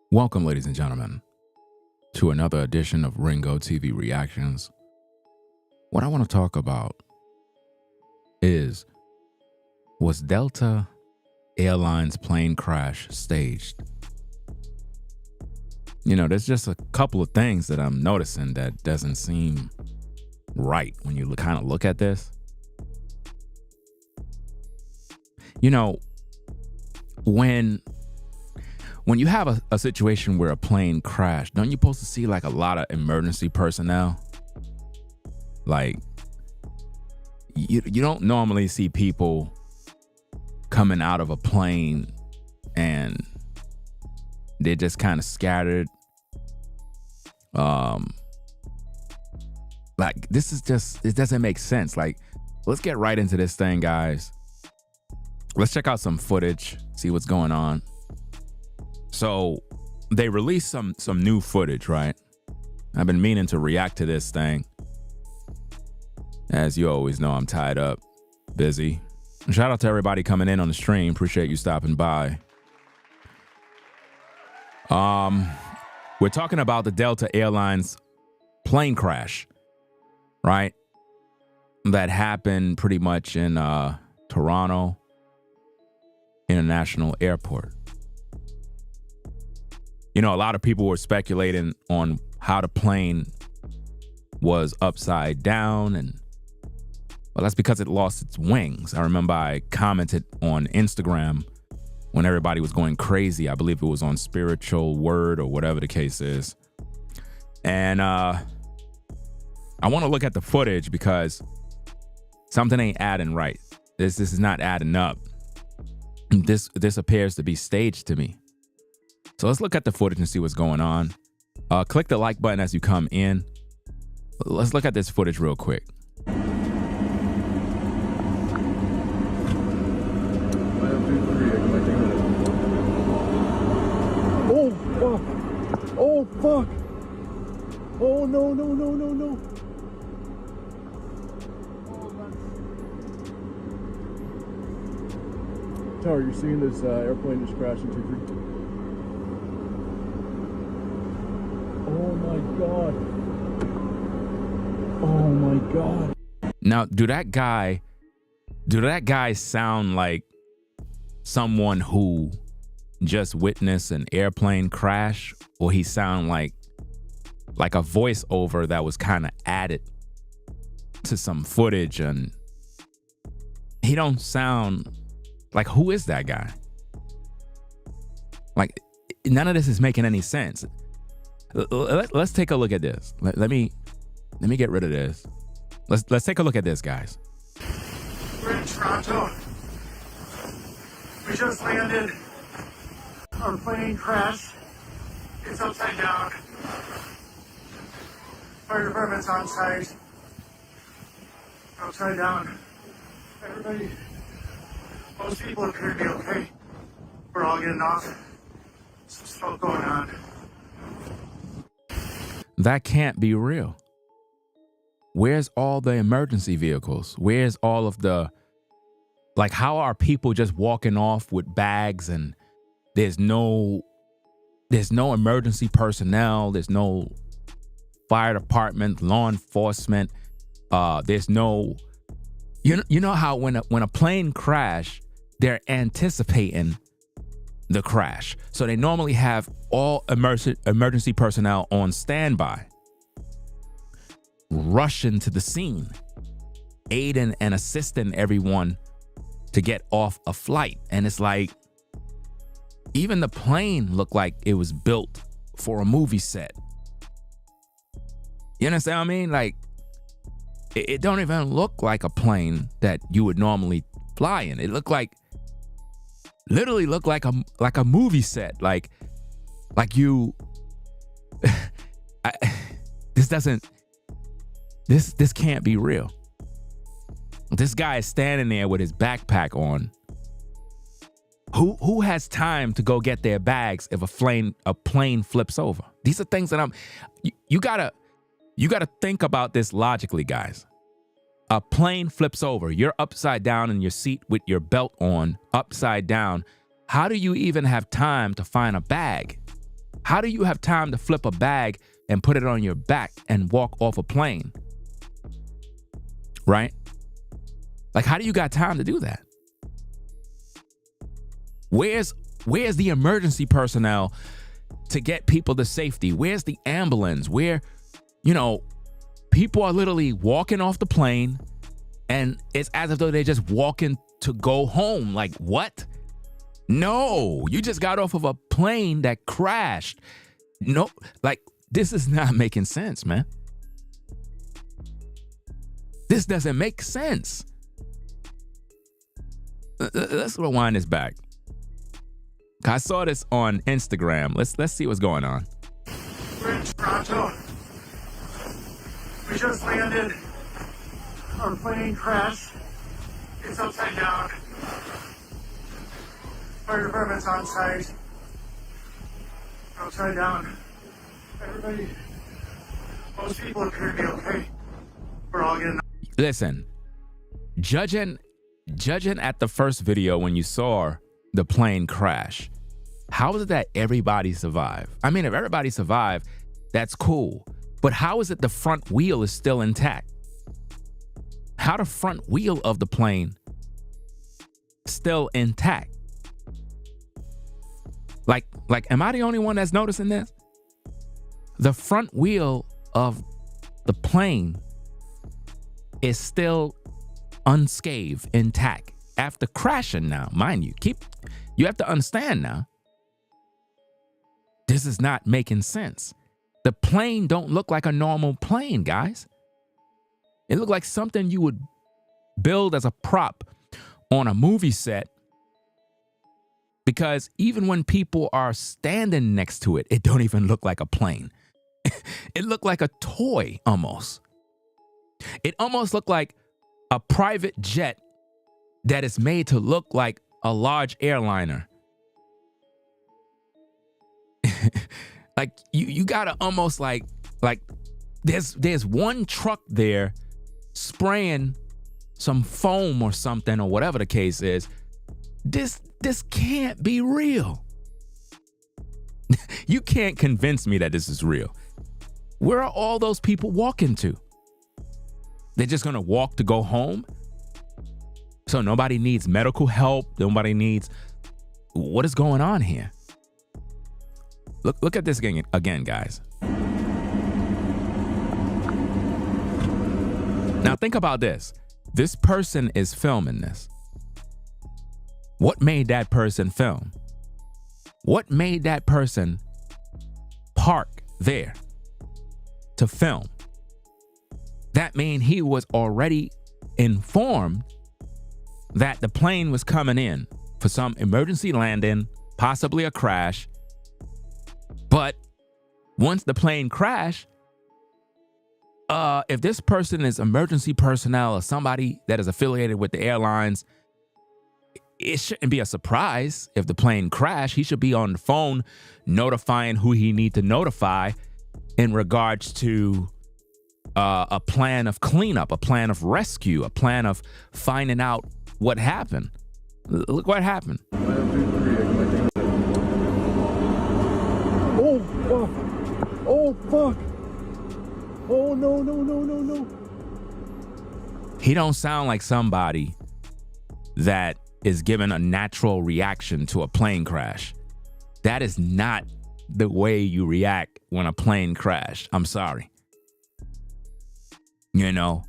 Welcome, ladies and gentlemen, to another edition of Ringo TV Reactions. What I want to talk about was Delta Airlines plane crash staged? You know, there's just a couple of things that I'm noticing that doesn't seem right when you kind of look at this. You know, when you have a situation where a plane crashed, don't you supposed to see like a lot of emergency personnel? Like, you don't normally see people coming out of a plane and they're just kind of scattered. Like, this is just, it doesn't make sense. Like, let's get right into this thing, guys. Let's check out some footage, see what's going on. So they released some new footage, right? I've been meaning to react to this thing. As you always know, I'm tied up, busy. Shout out to everybody coming in on the stream. Appreciate you stopping by. We're talking about the Delta Airlines plane crash, right? That happened pretty much in Toronto International Airport. You know, a lot of people were speculating on how the plane was upside down, and well, that's because it lost its wings. I remember I commented on Instagram when everybody was going crazy. I believe it was on Spiritual Word or whatever the case is. And I want to look at the footage because something ain't adding right. This is not adding up. This appears to be staged to me. So let's look at the footage and see what's going on. Click the like button as you come in. Let's look at this footage real quick. Oh, fuck. Oh, fuck. Oh, no, no, no, no, no. Tower, you're seeing this airplane just crash into you. Oh my God. Oh my God. Now, do that guy sound like someone who just witnessed an airplane crash, or he sound like a voiceover that was kind of added to some footage? And he don't sound like, who is that guy? Like, none of this is making any sense. Let's take a look at this. Let me get rid of this. Let's take a look at this, guys. We're in Toronto. We just landed. Our plane crashed. It's upside down. Fire department's on site. Upside down. Everybody, most people appear to be okay. We're all getting off. Some smoke going on. That can't be real. Where's all the emergency vehicles? Where's all of the, like, how are people just walking off with bags and there's no emergency personnel, there's no fire department, law enforcement, there's no, you know how when a plane crash, they're anticipating the crash. So they normally have all emergency personnel on standby, rushing to the scene, aiding and assisting everyone to get off a flight. And it's like, even the plane looked like it was built for a movie set. You understand what I mean? Like, it don't even look like a plane that you would normally fly in. It looked like, literally looked like a movie set. Like you, this can't be real. This guy is standing there with his backpack on. Who has time to go get their bags if a plane flips over? These are things that you gotta think about this logically, guys. A plane flips over. You're upside down in your seat with your belt on, upside down. How do you even have time to find a bag? How do you have time to flip a bag and put it on your back and walk off a plane? Right? Like, how do you got time to do that? Where's the emergency personnel to get people to safety? Where's the ambulance? Where, people are literally walking off the plane and it's as if though they're just walking to go home. Like, what? No, you just got off of a plane that crashed. No, like, this is not making sense, man. This doesn't make sense. Let's rewind this back. I saw this on Instagram. Let's see what's going on. We're in Toronto. We just landed. Our plane crashed. It's upside down. Fire department's on site. Upside down. Everybody, most people appear to be okay. We're all getting. Listen, judging at the first video when you saw the plane crash, how is it that everybody survived? I mean, if everybody survived, that's cool. But how is it the front wheel is still intact? How the front wheel of the plane still intact? Like, am I the only one that's noticing this? The front wheel of the plane is still unscathed, intact after crashing. Now, mind you, you have to understand now, this is not making sense. The plane don't look like a normal plane, guys. It looked like something you would build as a prop on a movie set, because even when people are standing next to it, it don't even look like a plane. It looked like a toy almost. It almost looked like a private jet that is made to look like a large airliner. Like, you gotta almost like there's one truck there spraying some foam or something, or whatever the case is. This can't be real. You can't convince me that this is real. Where are all those people walking to? They're just gonna walk to go home? So nobody needs medical help. Nobody needs. What is going on here? Look at this again, guys. Now think about this. This person is filming this. What made that person film? What made that person park there to film? That means he was already informed that the plane was coming in for some emergency landing, possibly a crash. But once the plane crashed, if this person is emergency personnel or somebody that is affiliated with the airlines, it shouldn't be a surprise if the plane crashed. He should be on the phone notifying who he need to notify in regards to a plan of cleanup, a plan of rescue, a plan of finding out what happened. Look what happened. Oh, fuck. Oh, fuck. Oh, no, no, no, no, no. He don't sound like somebody that is given a natural reaction to a plane crash. That is not the way you react when a plane crash. I'm sorry. Now,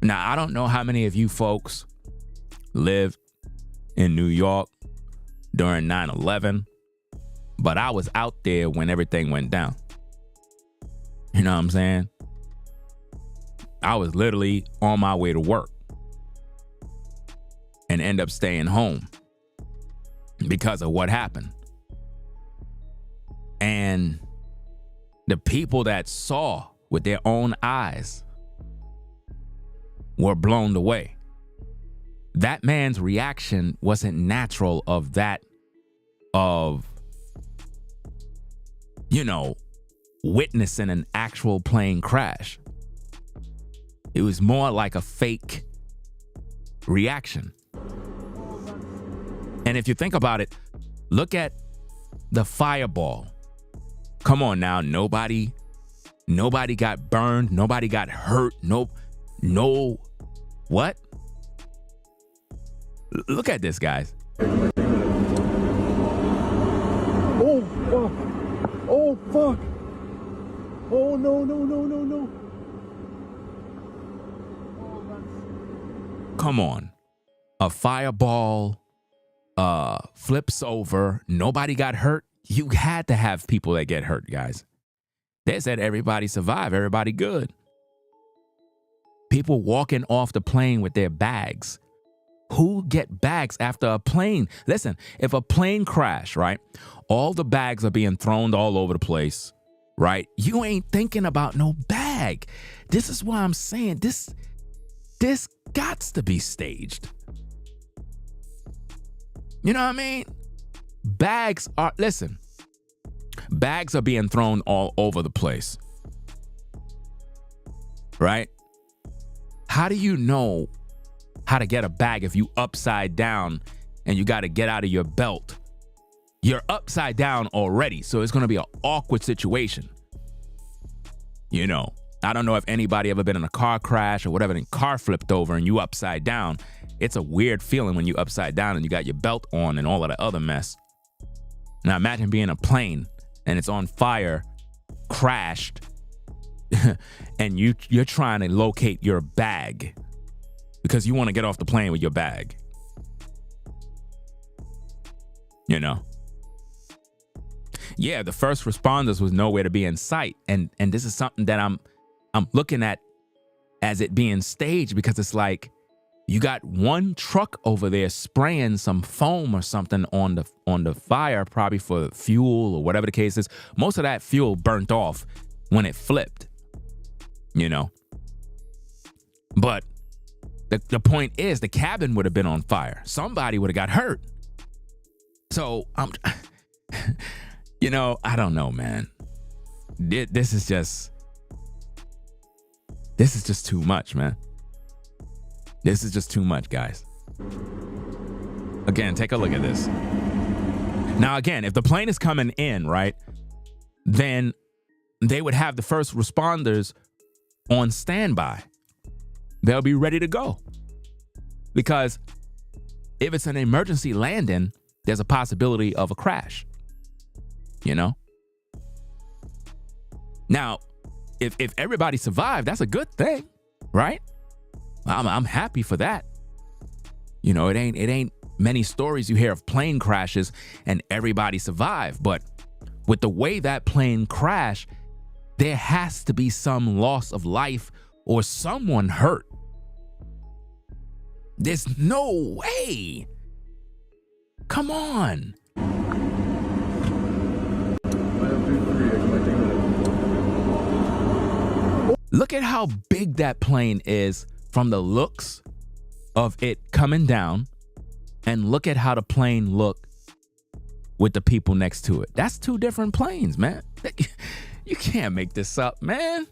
I don't know how many of you folks lived in New York during 9/11, but I was out there when everything went down. You know what I'm saying? I was literally on my way to work and end up staying home because of what happened. And the people that saw with their own eyes were blown away. That man's reaction wasn't natural of witnessing an actual plane crash. It was more like a fake reaction. And if you think about it, look at The fireball. Come on now. Nobody got burned. Nobody got hurt. No. What? Look at this, guys. Oh, fuck. Oh, fuck. Oh, no, no, no, no, no. Come on. A fireball flips over. Nobody got hurt. You had to have people that get hurt, guys. They said everybody survived. Everybody good. People walking off the plane with their bags. Who get bags after a plane? Listen, if a plane crash, right, all the bags are being thrown all over the place, right? You ain't thinking about no bag. This is why I'm saying this gots to be staged. You know what I mean? Bags are being thrown all over the place, right? How do you know how to get a bag if you upside down and you got to get out of your belt? You're upside down already, so it's going to be an awkward situation. You know, I don't know if anybody ever been in a car crash or whatever, and car flipped over and you upside down. It's a weird feeling when you upside down and you got your belt on and all of the other mess. Now imagine being a plane and it's on fire, crashed, and you're trying to locate your bag because you want to get off the plane with your bag. You know? Yeah, the first responders was nowhere to be in sight. And this is something that I'm looking at as it being staged, because it's like you got one truck over there spraying some foam or something on the fire, probably for fuel or whatever the case is. Most of that fuel burnt off when it flipped, you know. But the point is, the cabin would have been on fire. Somebody would have got hurt. So you know, I don't know, man. This is just too much, man. This is just too much, guys. Again, take a look at this. Now, again, if the plane is coming in, right, then they would have the first responders on standby. They'll be ready to go. Because if it's an emergency landing, there's a possibility of a crash. You know? Now, if everybody survived, that's a good thing, right? I'm happy for that. You know, it ain't many stories you hear of plane crashes and everybody survived, but with the way that plane crashed, there has to be some loss of life or someone hurt. There's no way. Come on. Look at how big that plane is from the looks of it coming down, and look at how the plane looked with the people next to it. That's two different planes, man. You can't make this up, man.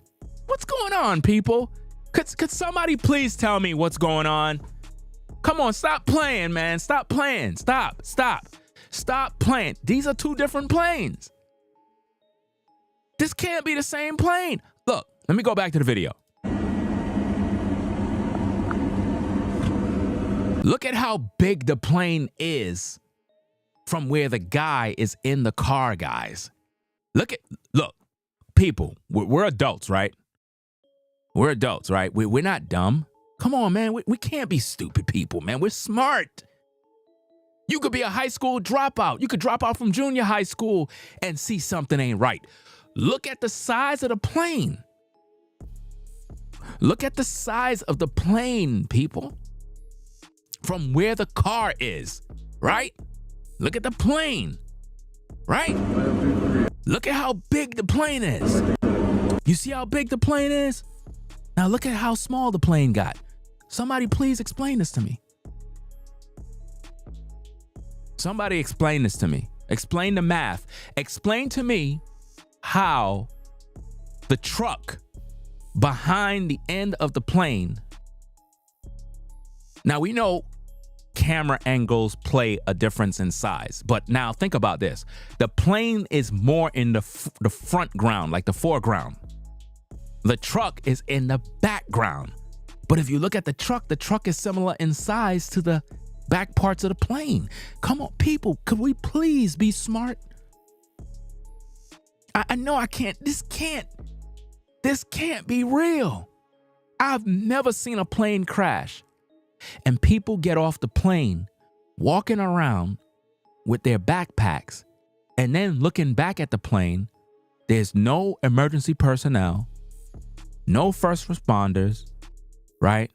What's going on, people? Could somebody please tell me what's going on? Come on, stop playing, man. Stop playing. Stop playing. These are two different planes. This can't be the same plane. Look, let me go back to the video. Look at how big the plane is from where the guy is in the car, guys. Look, people, we're adults, right? We're adults, right? We're not dumb. Come on, man. We can't be stupid people, man. We're smart. You could be a high school dropout. You could drop out from junior high school and see something ain't right. Look at the size of the plane. Look at the size of the plane, people. From where the car is, right? Look at the plane, right? Look at how big the plane is. You see how big the plane is? Now look at how small the plane got. Somebody please explain this to me. Somebody explain this to me. Explain the math. Explain to me how the truck behind the end of the plane. Now we know camera angles play a difference in size. But now think about this. The plane is more in the front ground, like the foreground. The truck is in the background. But if you look at the truck is similar in size to the back parts of the plane. Come on, people, could we please be smart? I know I can't, this can't be real. I've never seen a plane crash and people get off the plane walking around with their backpacks and then looking back at the plane. There's no emergency personnel, no first responders, right?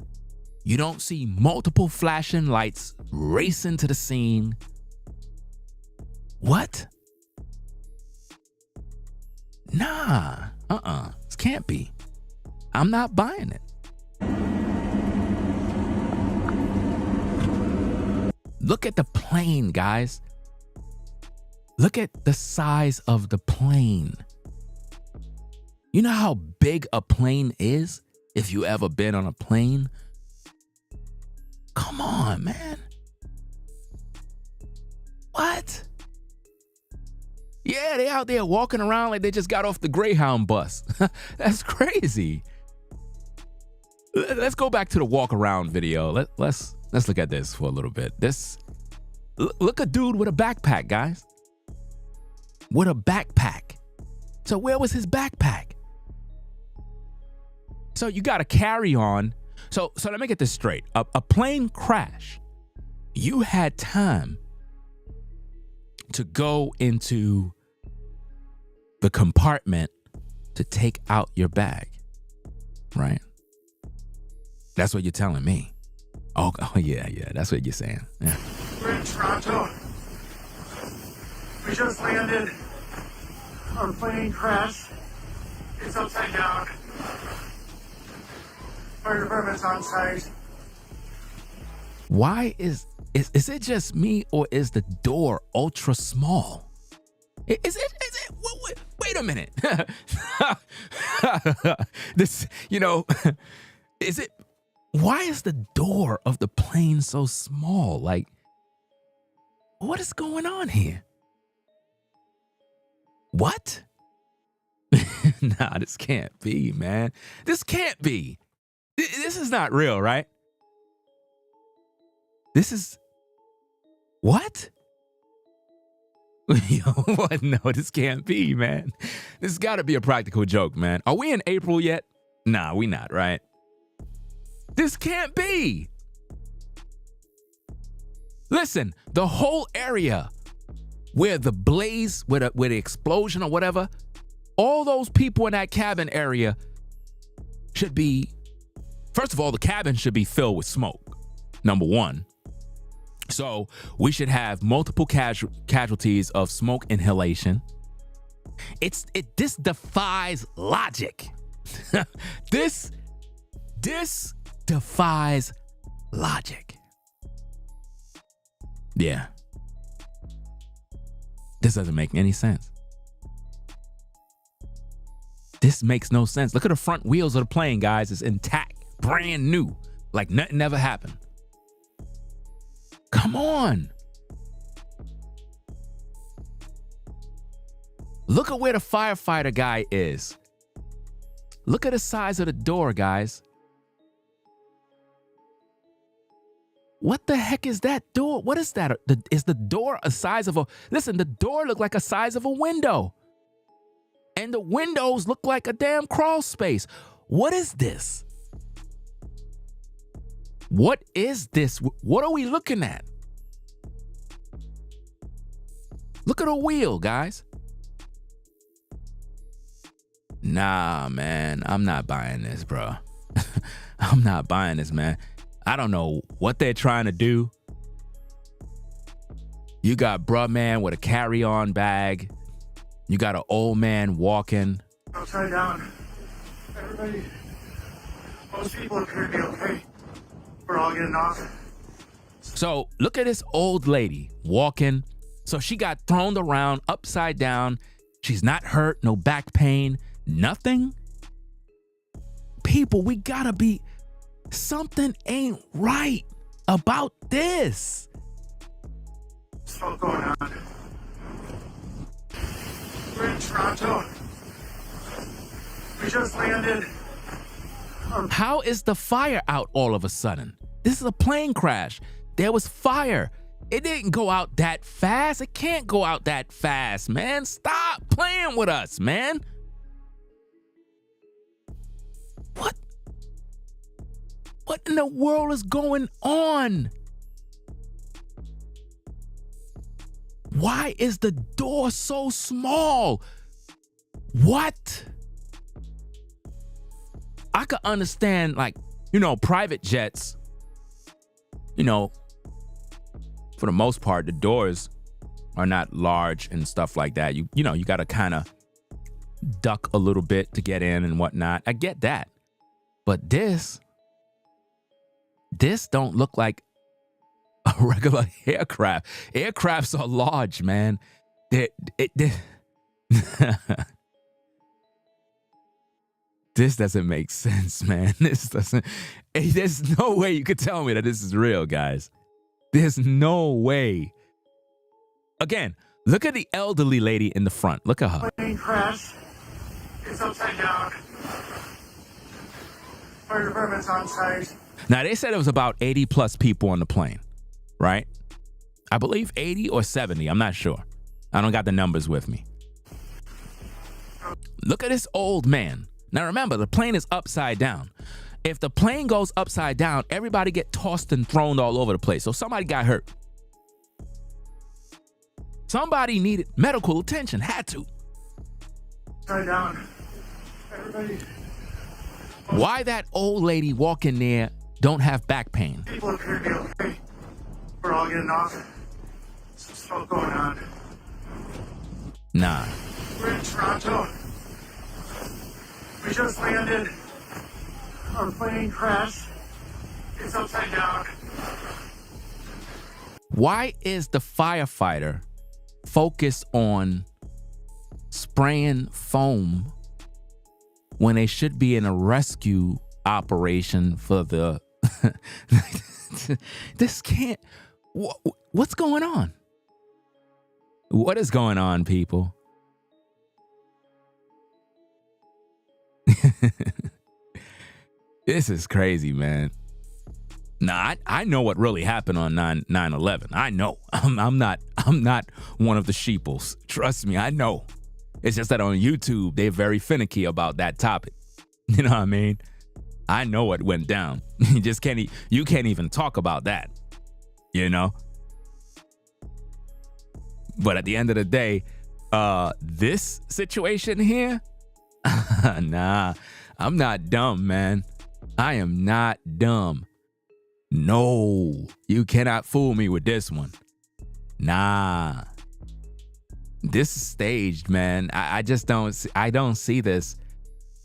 You don't see multiple flashing lights racing to the scene. What? Nah, this can't be. I'm not buying it. Look at the plane, guys. Look at the size of the plane. You know how big a plane is? If you ever been on a plane? Come on, man. What? Yeah, they out there walking around like they just got off the Greyhound bus. That's crazy. Let's go back to the walk around video. Let's look at this for a little bit. Look a dude with a backpack, guys. With a backpack. So where was his backpack? So you got to carry on. So let me get this straight. A plane crash. You had time to go into the compartment to take out your bag, right? That's what you're telling me. Oh yeah, that's what you're saying. Yeah. We're in Toronto. We just landed. Our plane crashed. It's upside down. Fire department's on site. Why is it just me, or is the door ultra small? Is it wait a minute. This, is it, why is the door of the plane so small? Like, what is going on here? What? Nah, this can't be, man. This can't be. This is not real, right? This is, what? Yo, what? No, this can't be, man. This has got to be a practical joke, man. Are we in April yet? Nah, we not, right? This can't be. Listen, the whole area where the blaze, where the explosion or whatever, all those people in that cabin area should be, first of all, the cabin should be filled with smoke, number one. So we should have multiple casualties of smoke inhalation. This defies logic. This defies logic. Yeah. This doesn't make any sense. This makes no sense. Look at the front wheels of the plane, guys. It's intact, brand new, like nothing ever happened. Come on. Look at where the firefighter guy is. Look at the size of the door, guys. What the heck is that door? What is that? Is the door a size of a... Listen, the door looked like a size of a window. And the windows look like a damn crawl space. What is this? What is this? What are we looking at? Look at the wheel, guys. Nah, man, I'm not buying this, bro. I'm not buying this, man. I don't know what they're trying to do. You got bruh man with a carry-on bag. You got an old man walking. Upside down. Everybody, most people appear to be okay. We're all getting off. So look at this old lady walking. So she got thrown around upside down. She's not hurt, no back pain, nothing. People, we gotta be, something ain't right. about this. Smoke going on. We're in Toronto. We just landed. How is the fire out all of a sudden? This is a plane crash. There was fire. It didn't go out that fast. It can't go out that fast, man. Stop playing with us, man. What in the world is going on? Why is the door so small? What? I could understand, like, private jets, for the most part, the doors are not large and stuff like that. You got to kind of duck a little bit to get in and whatnot. I get that. But this don't look like a regular aircraft. Aircrafts are large, man. This doesn't make sense, man. There's no way you could tell me that this is real, guys. There's no way. Again, look at the elderly lady in the front. Look at her. Plane crash. It's upside down. Fire department's on site. Now, they said it was about 80 plus people on the plane, right? I believe 80 or 70. I'm not sure. I don't got the numbers with me. Look at this old man. Now, remember, the plane is upside down. If the plane goes upside down, everybody get tossed and thrown all over the place. So somebody got hurt. Somebody needed medical attention. Had to. Upside down. Everybody. Why that old lady walking there don't have back pain? People appear to be okay. We're all getting off. Some smoke going on. Nah. We're in Toronto. We just landed. Our plane crashed. It's upside down. Why is the firefighter focused on spraying foam when they should be in a rescue operation for the... This can't... What's going on? What is going on, people? This is crazy, man. Nah, I know what really happened on 9/11. I know. I'm not one of the sheeples. Trust me, I know. It's just that on YouTube, they're very finicky about that topic. You know what I mean? I know what went down. You can't even talk about that. You know? But at the end of the day, this situation here, nah, I'm not dumb, man. I am not dumb. No, you cannot fool me with this one. Nah. This is staged, man. I just don't see this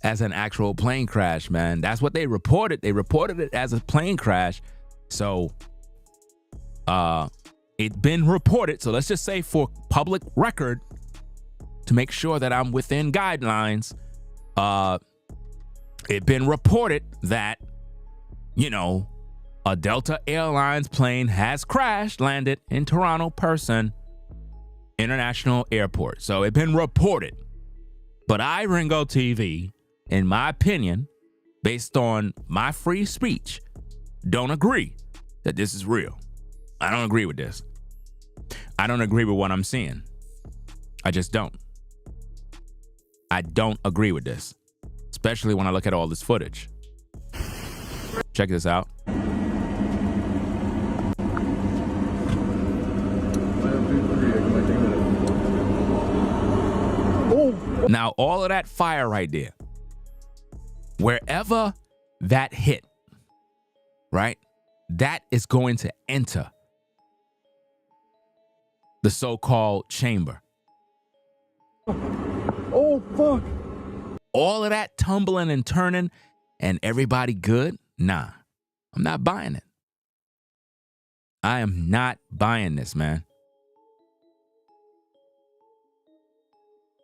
as an actual plane crash, man. That's what they reported. They reported it as a plane crash. So, it's been reported. So let's just say for public record, to make sure that I'm within guidelines, it been reported that, a Delta Airlines plane has landed in Toronto Pearson International Airport. So it's been reported. But I, Ringo TV, in my opinion, based on my free speech, don't agree that this is real. I don't agree with this. I don't agree with what I'm seeing. I just don't. I don't agree with this, especially when I look at all this footage. Check this out. Now, all of that fire right there, wherever that hit, right, that is going to enter the so-called chamber. Oh, fuck. All of that tumbling and turning and everybody good? Nah, I'm not buying it. I am not buying this, man.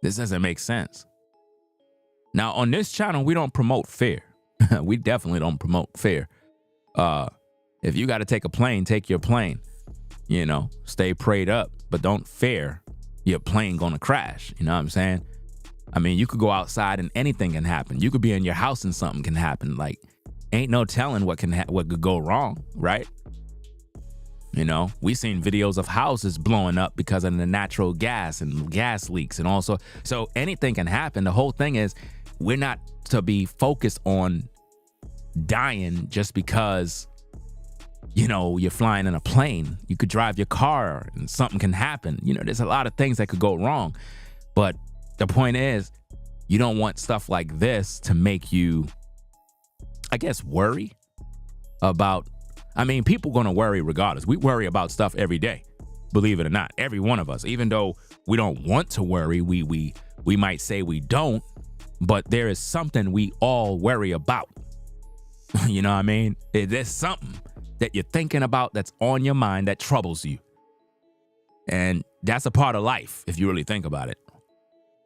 This doesn't make sense. Now, on this channel, we don't promote fear. We definitely don't promote fear. If you got to take a plane, take your plane. You know, stay prayed up, but don't fear your plane gonna crash. You know what I'm saying? I mean, you could go outside and anything can happen. You could be in your house and something can happen. Like, ain't no telling what could go wrong, right? You know, we seen videos of houses blowing up because of the natural gas and gas leaks and also. So anything can happen. The whole thing is we're not to be focused on dying just because, you know, you're flying in a plane. You could drive your car and something can happen. You know, there's a lot of things that could go wrong. But the point is, you don't want stuff like this to make you, I guess, worry about. I mean, people going to worry regardless. We worry about stuff every day, believe it or not. Every one of us, even though we don't want to worry, we might say we don't, but there is something we all worry about. You know what I mean? There's something that you're thinking about that's on your mind that troubles you. And that's a part of life, if you really think about it.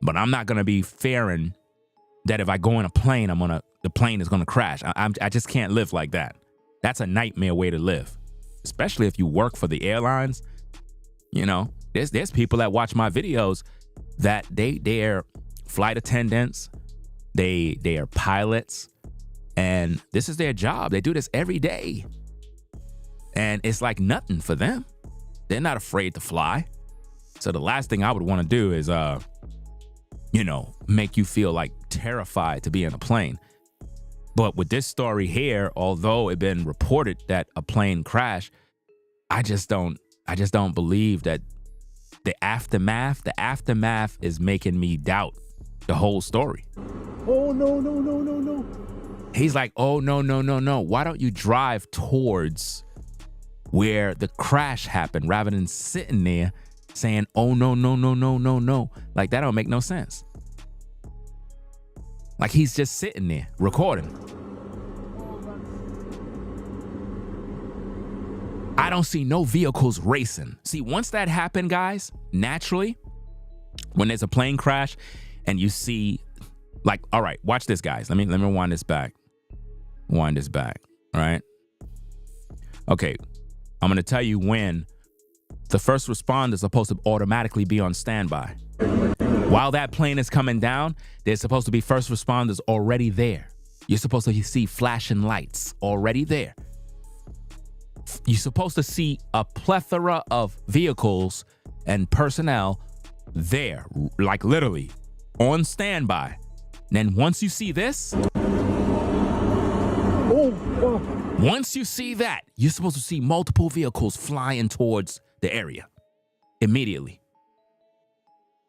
But I'm not going to be fearing that if I go in a plane, the plane is going to crash. I just can't live like that. That's a nightmare way to live, especially if you work for the airlines. You know, there's people that watch my videos that they're flight attendants, they're pilots, and this is their job. They do this every day. And it's like nothing for them. They're not afraid to fly. So the last thing I would want to do is, you know, make you feel like terrified to be in a plane. But with this story here, although it been reported that a plane crashed, I just don't believe that the aftermath is making me doubt the whole story. Oh, no. He's like, oh, no. Why don't you drive towards where the crash happened rather than sitting there saying, oh, no. Like, that don't make no sense. Like, he's just sitting there recording. I don't see no vehicles racing. See, once that happened, guys, naturally, when there's a plane crash and you see, like, all right, watch this, guys. Let me wind this back. All right? Okay, I'm going to tell you when the first responders are supposed to automatically be on standby. While that plane is coming down, there's supposed to be first responders already there. You're supposed to see flashing lights already there. You're supposed to see a plethora of vehicles and personnel there, like literally on standby. Then once you see this, once you see that, you're supposed to see multiple vehicles flying towards the area immediately.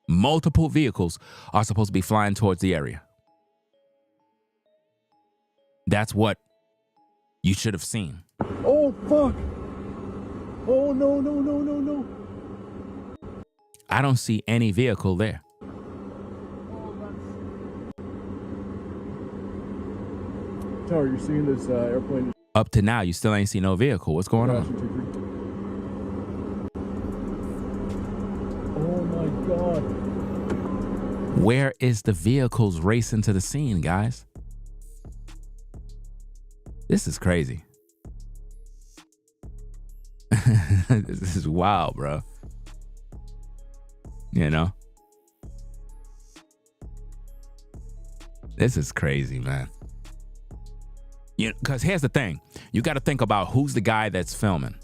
Multiple vehicles are supposed to be flying towards the area. That's what you should have seen. Oh, fuck. Oh, no. I don't see any vehicle there. Tower, you're seeing this airplane? Up to now, you still ain't seen no vehicle. What's going on? Oh, my God. Where is the vehicles racing to the scene, guys? This is crazy. This is wild, bro. You know? This is crazy, man. You know, because here's the thing. You got to think about who's the guy that's filming.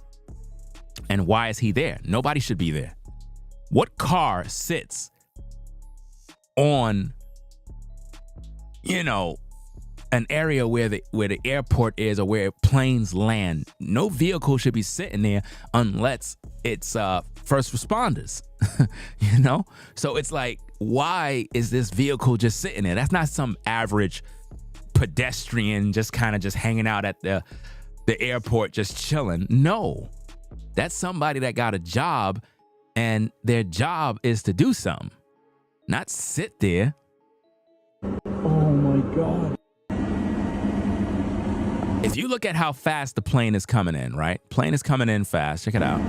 And why is he there? Nobody should be there. What car sits on, you know, an area where the airport is or where planes land? No vehicle should be sitting there unless it's first responders. You know? So it's like, why is this vehicle just sitting there? That's not some average pedestrian just kind of just hanging out at the airport just chilling. No. That's somebody that got a job and their job is to do something, not sit there. Oh my God. If you look at how fast the plane is coming in, right? Plane is coming in fast. Check it out.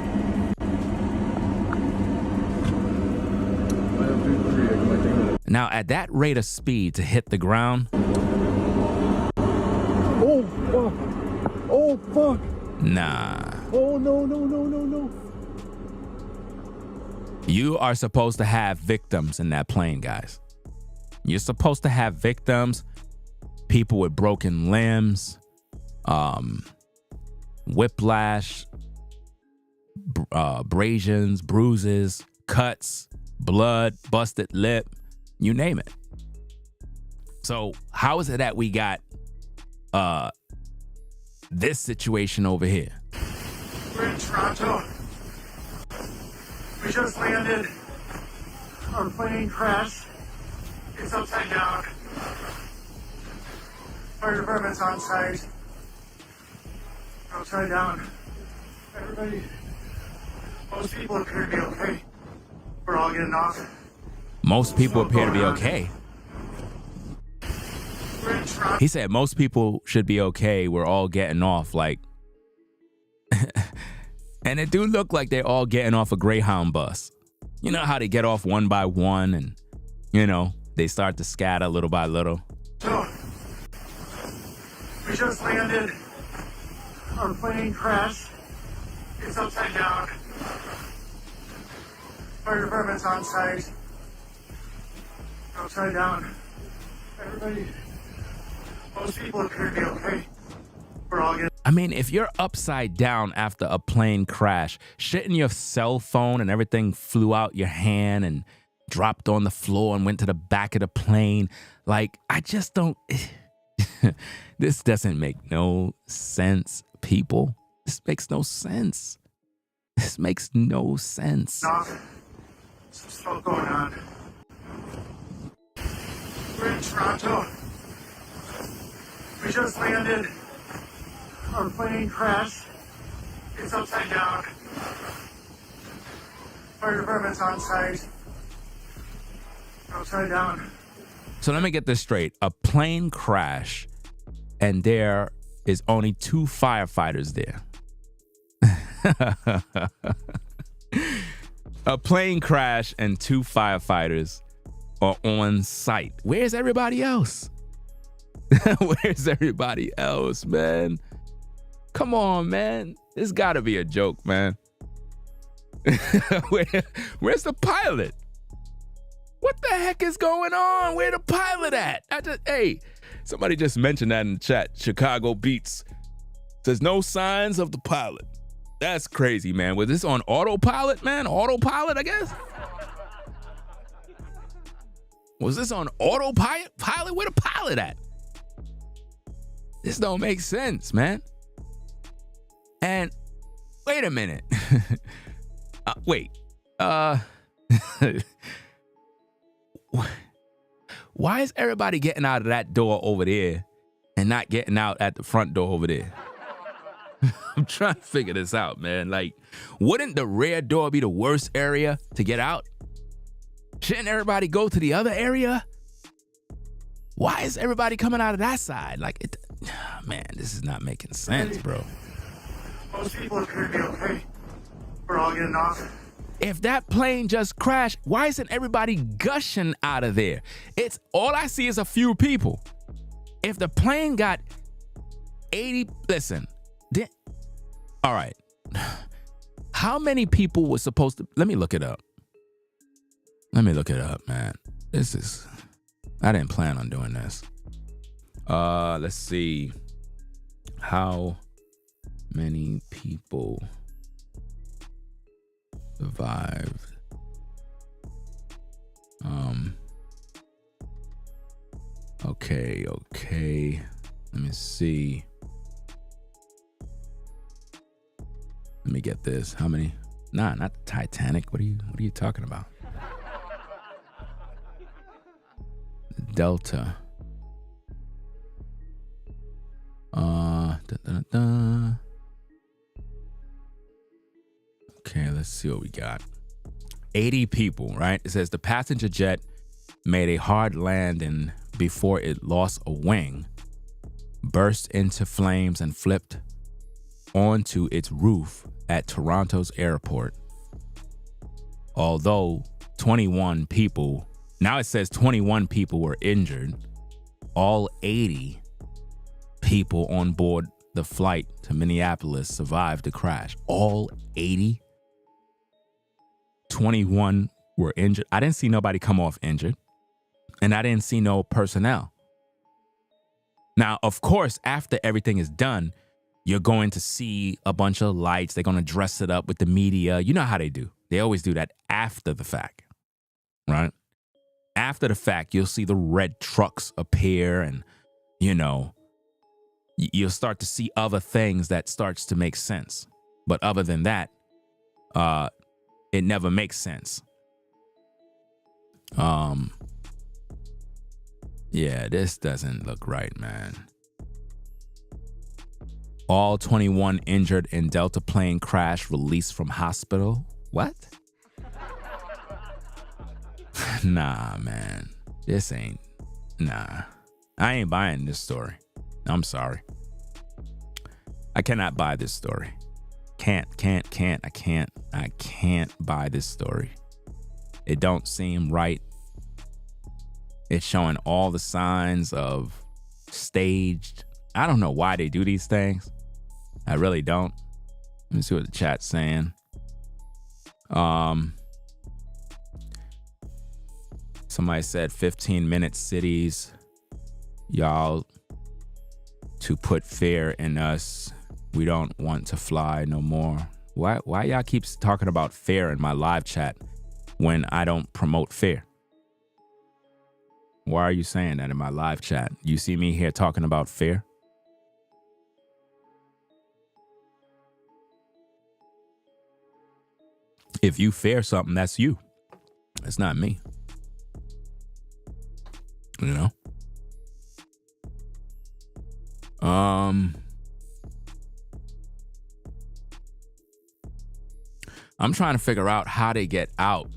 Now, at that rate of speed to hit the ground. Oh, fuck. Oh, fuck. Nah. Oh, no, no, no, no, no. You are supposed to have victims in that plane, guys. You're supposed to have victims, people with broken limbs, whiplash, abrasions, bruises, cuts, blood, busted lip, you name it. So how is it that we got this situation over here? We're in Toronto. We just landed. Our plane crashed. It's upside down. Fire department's on site. Upside down. Everybody, most people appear to be okay. We're all getting off. Most people appear to be okay. We're in Toronto. He said most people should be okay. We're all getting off. Like, and it do look like they're all getting off a Greyhound bus. You know how they get off one by one and, you know, they start to scatter little by little. So, we just landed. Our plane crashed. It's upside down. Fire department's on site. Upside down. Everybody, most people appear to be okay. We're all getting. I mean, if you're upside down after a plane crash, shouldn't your cell phone and everything flew out your hand and dropped on the floor and went to the back of the plane? Like, I just don't. This doesn't make no sense, people. This makes no sense. This makes no sense. Off. Some smoke going on. We're in Toronto. We just landed. Our plane crashed. It's upside down. Fire department's on site. Upside down. So let me get this straight. A plane crash and there is only 2 firefighters there. A plane crash and 2 firefighters are on site. Where's everybody else? Where's everybody else, man? Come on, man. This gotta be a joke, man. Where's the pilot? What the heck is going on? Where the pilot at? Hey, somebody just mentioned that in the chat. Chicago Beats says no signs of the pilot. That's crazy, man. Was this on autopilot, man? Autopilot, I guess? Was this on autopilot? Where the pilot at? This don't make sense, man. And wait a minute. Wait. Why is everybody getting out of that door over there and not getting out at the front door over there? I'm trying to figure this out, man. Like, wouldn't the rear door be the worst area to get out? Shouldn't everybody go to the other area? Why is everybody coming out of that side? Like, man, this is not making sense, bro. Most people appear to be okay. We're all getting off. If that plane just crashed, why isn't everybody gushing out of there? It's all I see is a few people. If the plane got 80, listen, all right. How many people were supposed to, let me look it up. Let me look it up, man. I didn't plan on doing this. Let's see. How many people survived? Okay. Let me see. Let me get this. How many? Nah, not the Titanic. What are you talking about? Delta. Okay, let's see what we got. 80 people, right? It says the passenger jet made a hard landing before it lost a wing, burst into flames, and flipped onto its roof at Toronto's airport. Although 21 people, now it says 21 people were injured, all 80 people on board the flight to Minneapolis survived the crash. All 80? 21 were injured. I didn't see nobody come off injured. And I didn't see no personnel. Now, of course, after everything is done, you're going to see a bunch of lights. They're going to dress it up with the media. You know how they do. They always do that after the fact, right? After the fact, you'll see the red trucks appear and, you know, you'll start to see other things that starts to make sense. But other than that, it never makes sense. Yeah, this doesn't look right, man. All 21 injured in Delta plane crash released from hospital. What? Nah, man. This ain't. Nah. I ain't buying this story. I'm sorry. I cannot buy this story. I can't buy this story. It don't seem right. It's showing all the signs of staged. I don't know why they do these things. I really don't. Let me see what the chat's saying. Somebody said 15-minute cities. Y'all to put fear in us. We don't want to fly no more. Why y'all keep talking about fear in my live chat when I don't promote fear? Why are you saying that in my live chat? You see me here talking about fear? If you fear something, that's you. It's not me. You know? I'm trying to figure out how they get out.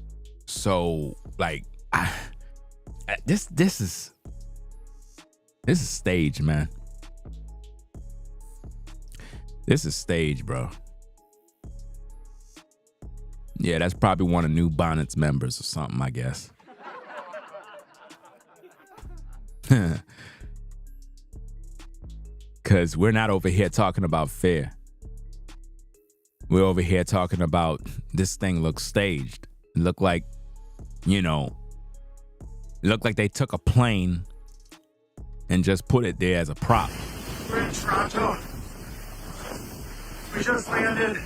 So, like, this is stage, man. This is stage, bro. Yeah, that's probably one of New Bonnet's members or something, I guess. Because we're not over here talking about fear. We're over here talking about this thing looks staged. It looked like, you know, it looked like they took a plane and just put it there as a prop. We're in Toronto. We just landed.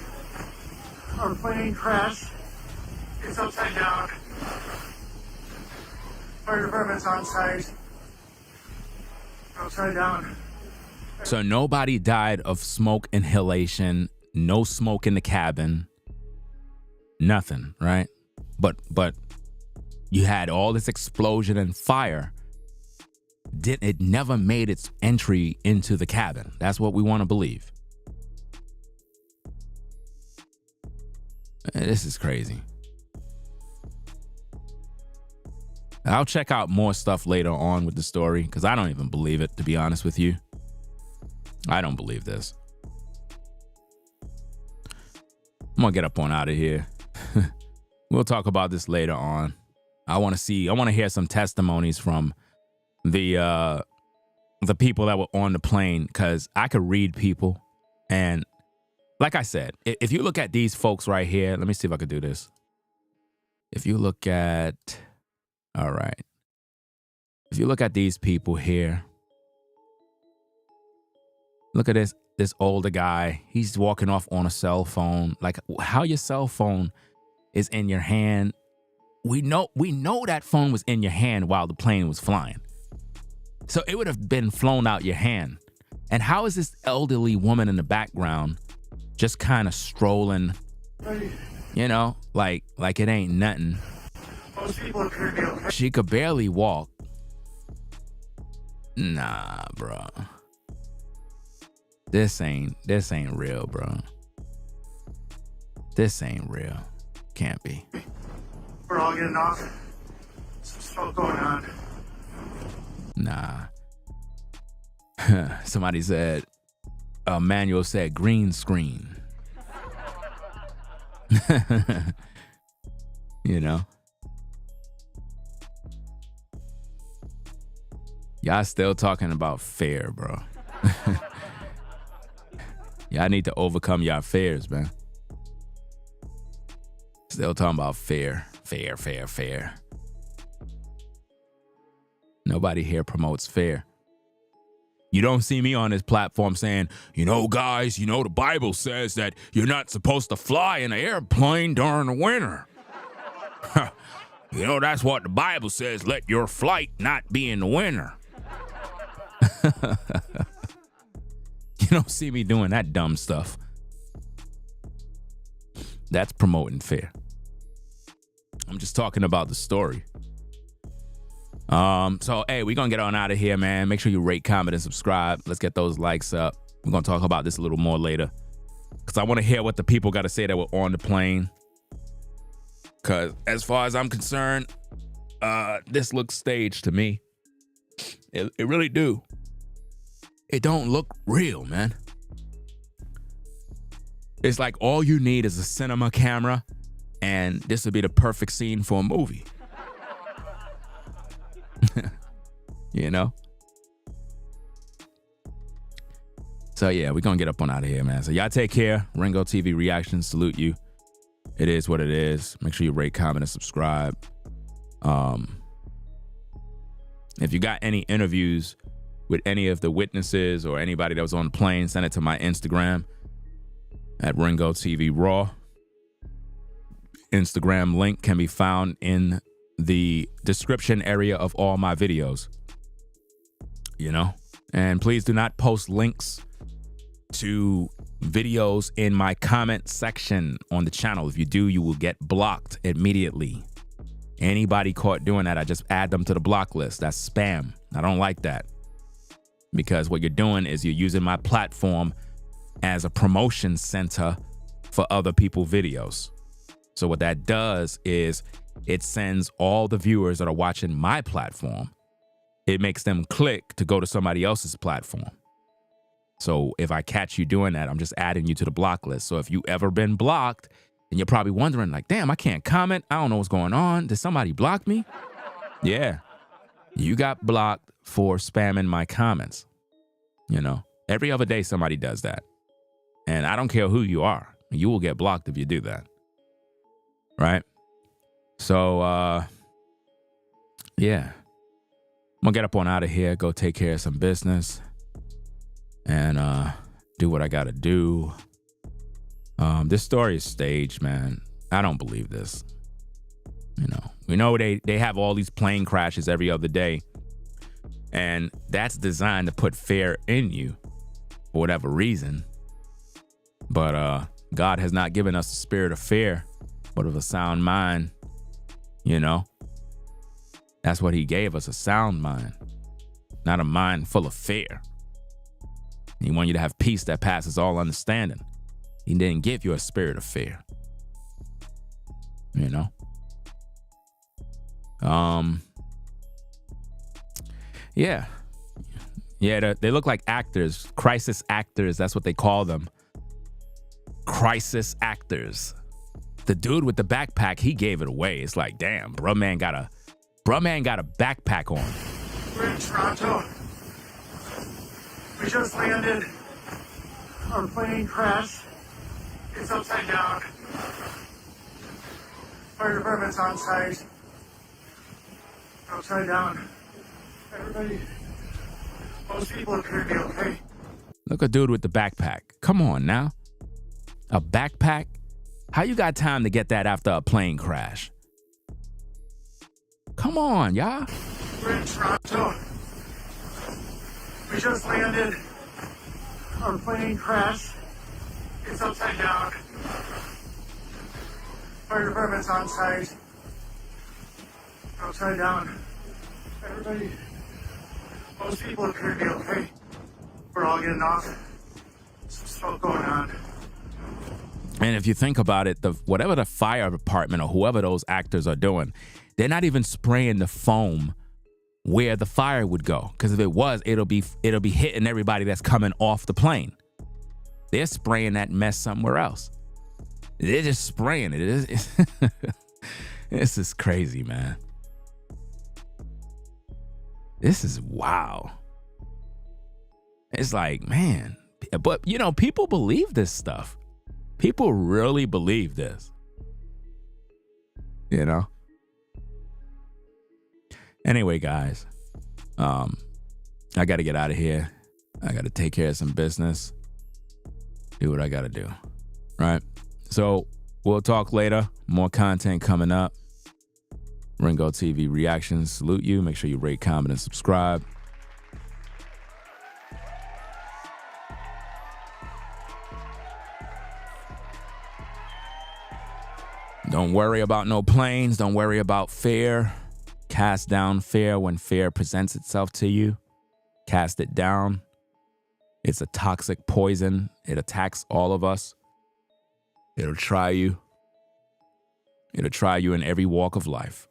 Our plane crashed. It's upside down. Fire department's on site. Upside down. So nobody died of smoke inhalation, no smoke in the cabin, nothing, right? But you had all this explosion and fire. It never made its entry into the cabin. That's what we want to believe. This is crazy. I'll check out more stuff later on with the story because I don't even believe it, to be honest with you. I don't believe this. I'm gonna get up on out of here. We'll talk about this later on. I want to hear some testimonies from the people that were on the plane because I could read people. And like I said, if you look at these folks right here, let me see if I could do this. If you look at, all right. If you look at these people here, look at this older guy. He's walking off on a cell phone. Like how your cell phone is in your hand. We know that phone was in your hand while the plane was flying. So it would have been flown out your hand. And how is this elderly woman in the background just kind of strolling, you know, like it ain't nothing? Most people appear to be okay. She could barely walk. Nah, bro. This ain't real, bro. This ain't real. Can't be. We're all getting off. Some smoke going on. Nah. Somebody said, Manuel said green screen. You know? Y'all still talking about fear, bro. Y'all need to overcome your fears, man. Still talking about fear. Nobody here promotes fear. You don't see me on this platform saying, guys, the Bible says that you're not supposed to fly in an airplane during the winter. That's what the Bible says. Let your flight not be in the winter. You don't see me doing that dumb stuff. That's promoting fear. I'm just talking about the story. So, hey, we're going to get on out of here, man. Make sure you rate, comment, and subscribe. Let's get those likes up. We're going to talk about this a little more later, because I want to hear what the people got to say that were on the plane. Because as far as I'm concerned, this looks staged to me. It really do. It don't look real, man. It's like all you need is a cinema camera, and this would be the perfect scene for a movie. So yeah, we're gonna get up on out of here, man. So y'all take care. Ringo TV Reactions salute you. It is what it is. Make sure you rate, comment, and subscribe. If you got any interviews with any of the witnesses or anybody that was on the plane, send it to my Instagram at Ringo TV Raw. Instagram link can be found in the description area of all my videos. And please do not post links to videos in my comment section on the channel. If you do, you will get blocked immediately. Anybody caught doing that, I just add them to the block list. That's spam. I don't like that, because what you're doing is you're using my platform as a promotion center for other people's videos. So what that does is it sends all the viewers that are watching my platform, it makes them click to go to somebody else's platform. So if I catch you doing that, I'm just adding you to the block list. So if you ever been blocked, and you're probably wondering, like, damn, I can't comment. I don't know what's going on. Did somebody block me? Yeah. You got blocked for spamming my comments. Every other day somebody does that. And I don't care who you are. You will get blocked if you do that. Right? So, yeah. I'm going to get up on out of here, go take care of some business, and do what I got to do. This story is staged, man. I don't believe this. We know they have all these plane crashes every other day, and that's designed to put fear in you for whatever reason. But God has not given us a spirit of fear, but of a sound mind. That's what he gave us, a sound mind, not a mind full of fear. He wants you to have peace that passes all understanding. He didn't give you a spirit of fear. Yeah. Yeah, they look like actors, crisis actors. That's what they call them. Crisis actors. The dude with the backpack, he gave it away. It's like, damn, bruh man got a backpack on. We're in Toronto. We just landed. Our plane crashed. It's upside down. Fire department's on site. Upside down. Everybody, most people appear to be okay. Look at dude with the backpack. Come on now. A backpack? How you got time to get that after a plane crash? Come on, y'all. We're in Toronto. We just landed. Our plane crashed. It's upside down. Fire department's on site. Upside down. Everybody, most people appear to be okay. We're all getting off. Some smoke going on. And if you think about it, whatever the fire department or whoever those actors are doing, they're not even spraying the foam where the fire would go. Because if it was, it'll be hitting everybody that's coming off the plane. They're spraying that mess somewhere else. They're just spraying it. This is crazy, man. This is wow. It's like, man, But, you know, people believe this stuff. People really believe this. You know? Anyway, guys, I got to get out of here. I got to take care of some business. Do what I got to do. Right? So we'll talk later. More content coming up. Ringo TV Reactions. Salute you. Make sure you rate, comment, and subscribe. Don't worry about no planes. Don't worry about fear. Cast down fear when fear presents itself to you. Cast it down. It's a toxic poison. It attacks all of us. It'll try you. It'll try you in every walk of life.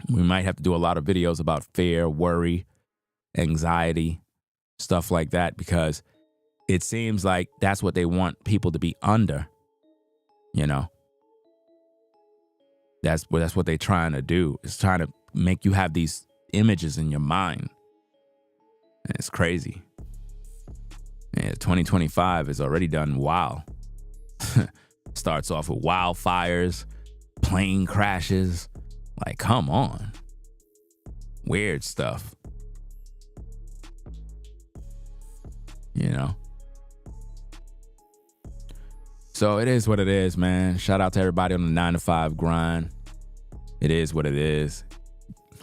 We might have to do a lot of videos about fear, worry, anxiety, stuff like that, because it seems like that's what they want people to be under, you know? That's what they're trying to do. It's trying to make you have these images in your mind. And it's crazy. Yeah, 2025 is already done wow. Starts off with wildfires, plane crashes. Like, come on. Weird stuff. You know? So it is what it is, man. Shout out to everybody on the 9-to-5 grind. It is what it is.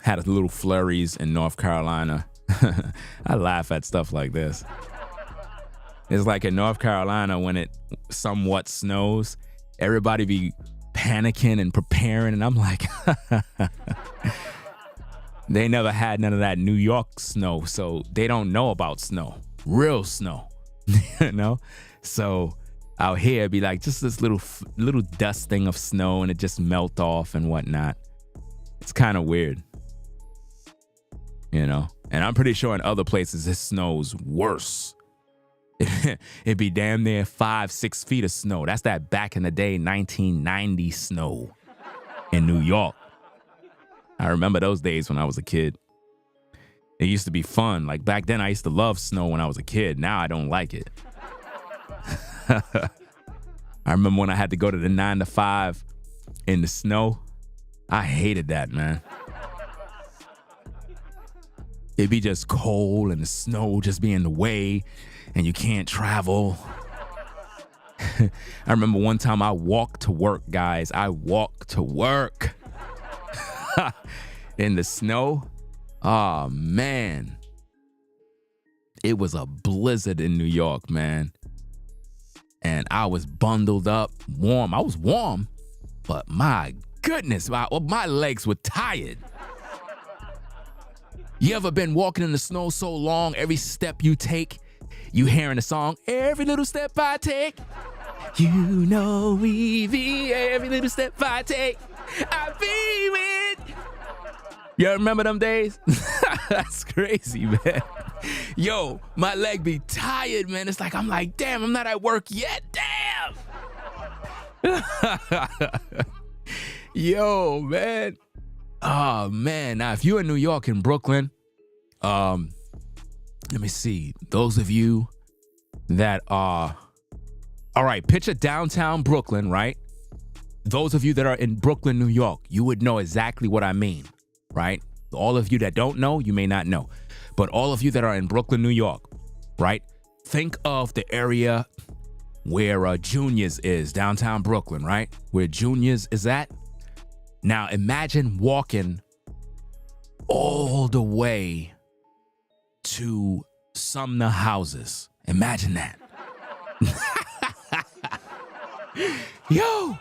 Had a little flurries in North Carolina. I laugh at stuff like this. It's like in North Carolina when it somewhat snows, everybody be panicking and preparing, and I'm like, they never had none of that New York snow, so they don't know about snow, real snow, you know? So out here it'd be like just this little dusting of snow, and it just melt off and whatnot. It's kind of weird, you know? And I'm pretty sure in other places it snows worse. It'd be damn near 5-6 feet of snow. That's that back in the day 1990 snow in New York. I remember those days when I was a kid. It used to be fun. Like back then I used to love snow when I was a kid. Now I don't like it. I remember when I had to go to the 9-to-5 in the snow. I hated that, man. It'd be just cold and the snow just be in the way and you can't travel. I remember one time I walked to work, guys. I walked to work in the snow. Oh, man. It was a blizzard in New York, man. And I was bundled up, warm. I was warm, but my goodness, my legs were tired. You ever been walking in the snow so long, every step you take, you hearing the song, every little step I take, you know Evie, every little step I take, I feel it. You remember them days? That's crazy, man. Yo, my leg be tired, man. It's like, I'm like, damn, I'm not at work yet. Damn. Yo, man. Oh, man. Now, if you're in New York and Brooklyn, let me see. Those of you that are, all right, picture downtown Brooklyn, right? Those of you that are in Brooklyn, New York, you would know exactly what I mean, right? All of you that don't know, you may not know. But all of you that are in Brooklyn, New York, right? Think of the area where Junior's is, downtown Brooklyn, right? Where Junior's is at. Now imagine walking all the way to Sumner Houses. Imagine that. Yo,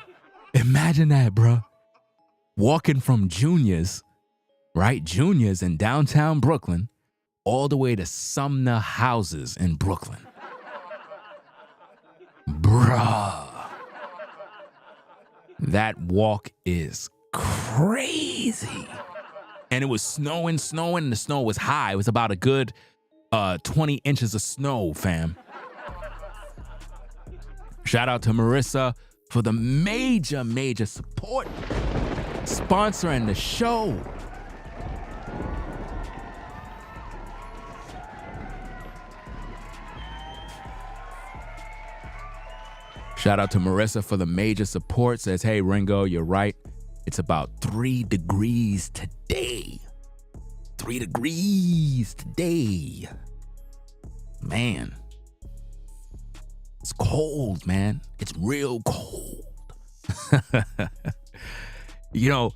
imagine that, bro. Walking from Junior's, right? Junior's in downtown Brooklyn, all the way to Sumner Houses in Brooklyn. Bruh. That walk is crazy. And it was snowing, and the snow was high. It was about a good 20 inches of snow, fam. Shout out to Marissa for the major support, sponsoring the show. Shout out to Marissa for the major support. Says, hey, Ringo, you're right. It's about 3 degrees today. 3 degrees today. Man. It's cold, man. It's real cold. You know,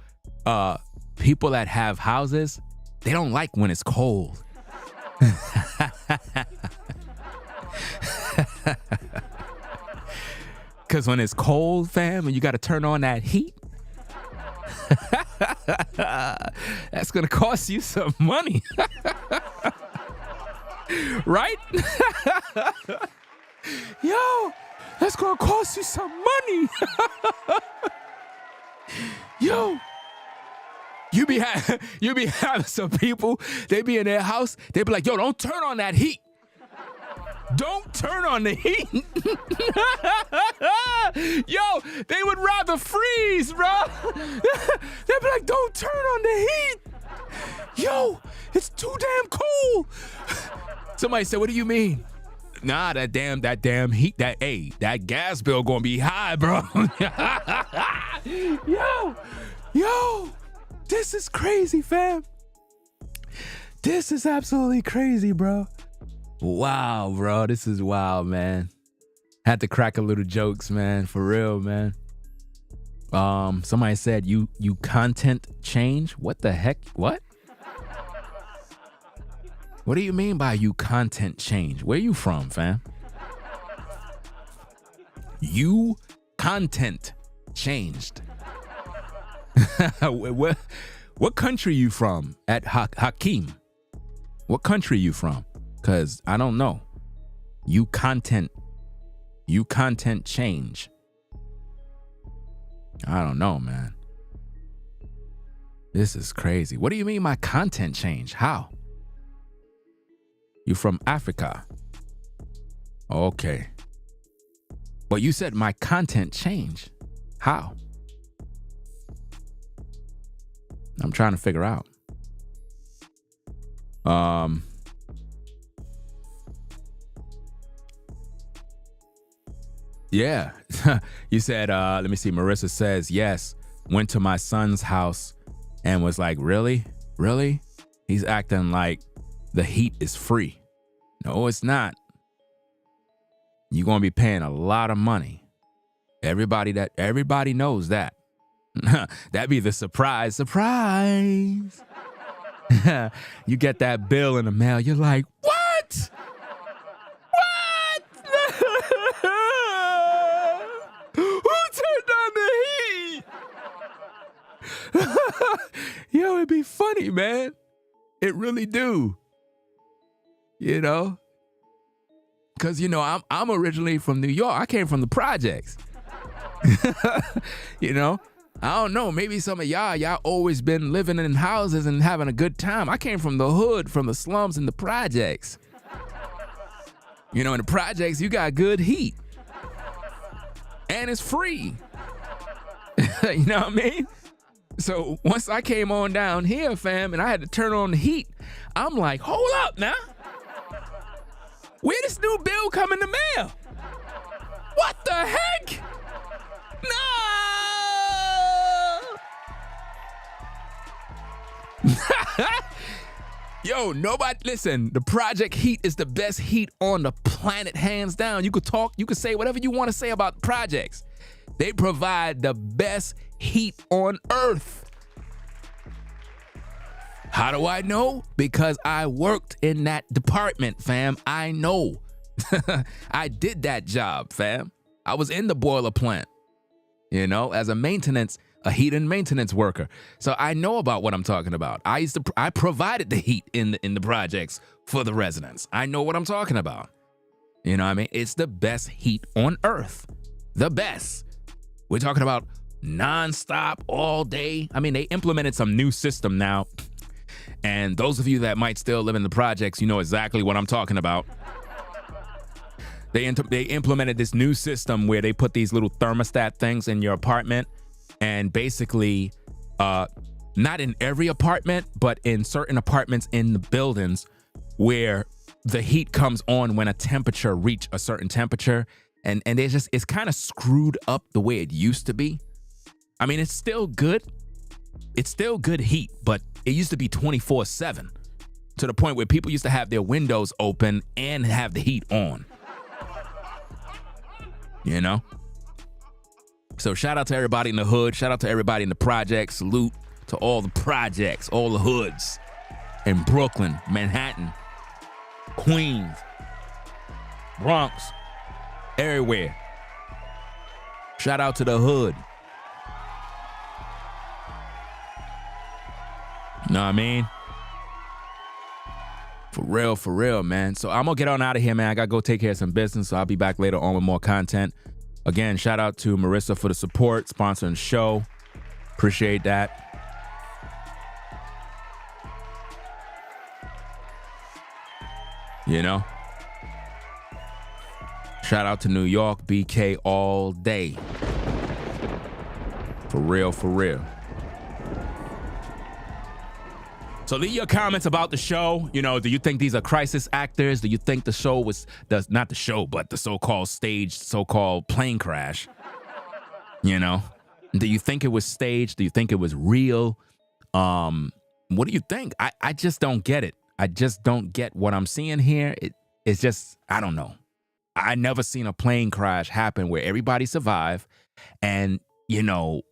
people that have houses, they don't like when it's cold. Because when it's cold, fam, and you got to turn on that heat, that's going to cost you some money. Right? Yo, that's going to cost you some money. Yo, you be having some people, they be in their house, they be like, yo, don't turn on that heat. Don't turn on the heat. Yo, they would rather freeze, bro. They'd be like, don't turn on the heat. Yo, it's too damn cold. Somebody said, what do you mean? Nah, that damn heat, that gas bill gonna be high, bro. Yo, this is crazy, fam. This is absolutely crazy, bro. Wow, bro, this is wild, man. Had to crack a little jokes, man, for real, man. Somebody said you content change. What the heck? What? What do you mean by you content change? Where you from, fam? You content changed. What country you from? At Hakeem? What country you from? Cause I don't know. You content change. I don't know, man. This is crazy. What do you mean my content change? How? You from Africa? Okay. But you said my content change. How? I'm trying to figure out. Yeah. You said, let me see. Marissa says, yes, went to my son's house and was like, really? Really? He's acting like the heat is free. No, it's not. You're going to be paying a lot of money. Everybody knows that. That'd be the surprise. You get that bill in the mail. You're like, what? Who turned on the heat? Yo, it'd be funny, man. It really do. You know? Because, you know, I'm originally from New York. I came from the projects. You know? I don't know. Maybe some of y'all always been living in houses and having a good time. I came from the hood, from the slums and the projects. You know, in the projects, you got good heat. And it's free. You know what I mean? So once I came on down here, fam, and I had to turn on the heat, I'm like, hold up now. Where this new bill come in the mail? What the heck? No! Yo, nobody, listen, the project heat is the best heat on the planet, hands down. You could talk, you could say whatever you want to say about projects. They provide the best heat on earth. How do I know? Because I worked in that department, fam. I know. I did that job, fam. I was in the boiler plant, you know, as a heat and maintenance worker. So I know about what I'm talking about. I provided the heat in the projects for the residents. I know what I'm talking about. You know what I mean? It's the best heat on earth. The best. We're talking about nonstop all day. I mean, they implemented some new system now. And those of you that might still live in the projects, you know exactly what I'm talking about. They implemented this new system where they put these little thermostat things in your apartment. And basically, not in every apartment, but in certain apartments in the buildings where the heat comes on when a temperature reach a certain temperature, And it's kind of screwed up the way it used to be. I mean, it's still good. It's still good heat, but it used to be 24/7 to the point where people used to have their windows open and have the heat on. You know? So shout out to everybody in the hood. Shout out to everybody in the projects. Salute to all the projects, all the hoods in Brooklyn, Manhattan, Queens, Bronx, everywhere. Shout out to the hood. You know what I mean? For real, man. So I'm gonna get on out of here, man. I gotta go take care of some business, so I'll be back later on with more content. Again, shout out to Marissa for the support, sponsoring the show. Appreciate that. You know? Shout out to New York, BK all day. For real. So leave your comments about the show. You know, do you think these are crisis actors? Do you think the show was, not the show, but the so-called staged, so-called plane crash? You know? Do you think it was staged? Do you think it was real? What do you think? I just don't get it. I just don't get what I'm seeing here. It's just, I don't know. I never seen a plane crash happen where everybody survived and, you know,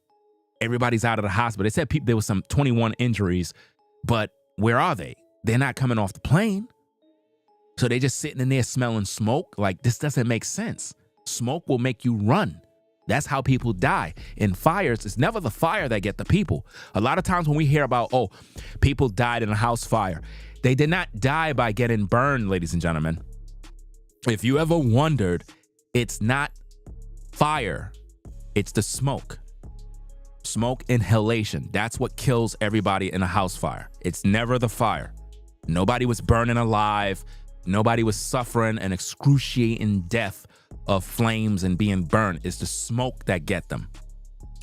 everybody's out of the hospital. They said there was some 21 injuries, but where are they? They're not coming off the plane. So they're just sitting in there smelling smoke. Like, this doesn't make sense. Smoke will make you run. That's how people die. In fires, it's never the fire that get the people. A lot of times when we hear about, oh, people died in a house fire, they did not die by getting burned, ladies and gentlemen. If you ever wondered, it's not fire, it's the smoke. Smoke inhalation. That's what kills everybody in a house fire. It's never the fire. Nobody was burning alive. Nobody was suffering an excruciating death of flames and being burned. It's the smoke that get them.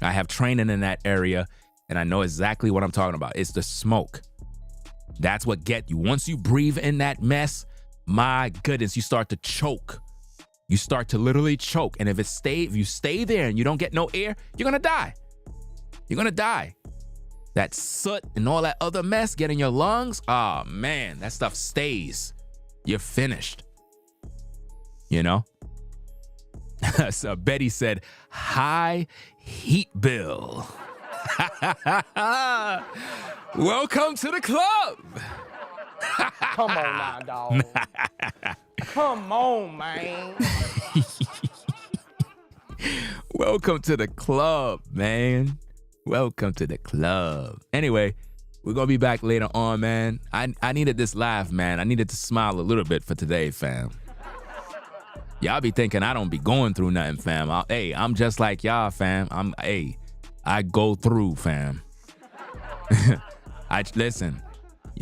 I have training in that area, and I know exactly what I'm talking about. It's the smoke. That's what get you. Once you breathe in that mess, my goodness, you start to choke. You start to literally choke. And if you stay there and you don't get no air, you're gonna die. You're gonna die. That soot and all that other mess get in your lungs. Oh man, that stuff stays. You're finished. You know? So Betty said, high heat bill. Welcome to the club. Come on now, dog. Come on, man. Welcome to the club, man. Welcome to the club. Anyway, we're going to be back later on, man. I needed this laugh, man. I needed to smile a little bit for today, fam. Y'all be thinking I don't be going through nothing, fam. I'm just like y'all, fam. I go through, fam. Listen,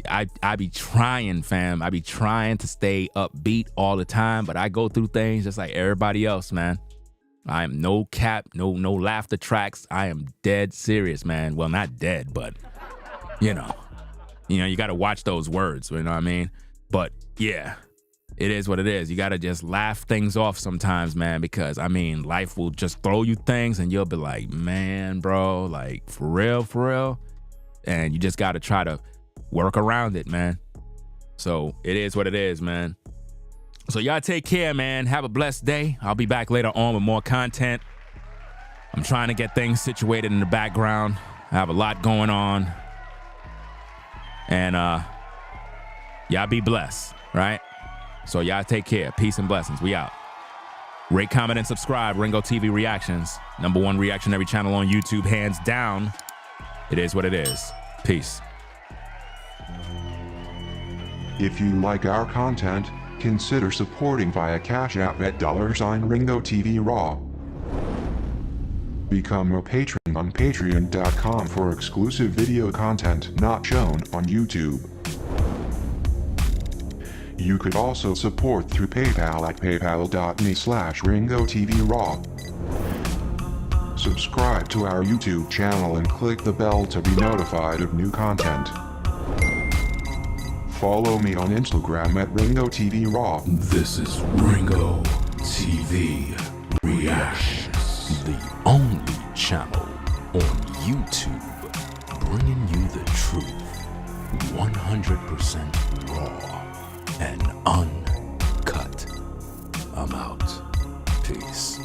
I be trying, fam. I be trying to stay upbeat all the time, but I go through things just like everybody else, man. I am no cap, no laughter tracks. I am dead serious, man. Well, not dead, but you know, you got to watch those words, you know what I mean? But yeah, it is what it is. You got to just laugh things off sometimes, man, because I mean, life will just throw you things and you'll be like, man, bro, like for real. And you just got to try to work around it, man. So it is what it is, man. So y'all take care, man. Have a blessed day. I'll be back later on with more content. I'm trying to get things situated in the background. I have a lot going on. And y'all be blessed, right? So y'all take care. Peace and blessings. We out. Rate, comment, and subscribe. Ringo TV Reactions. #1 reactionary channel on YouTube, hands down. It is what it is. Peace. If you like our content, consider supporting via Cash App at $Ringo TV Raw. Become a patron on patreon.com for exclusive video content not shown on YouTube. You could also support through PayPal at paypal.me/Ringo TV Raw. Subscribe to our YouTube channel and click the bell to be notified of new content. Follow me on Instagram at Ringo TV Raw. This is Ringo TV Reactions, the only channel on YouTube bringing you the truth 100% raw and uncut. I'm out. Peace.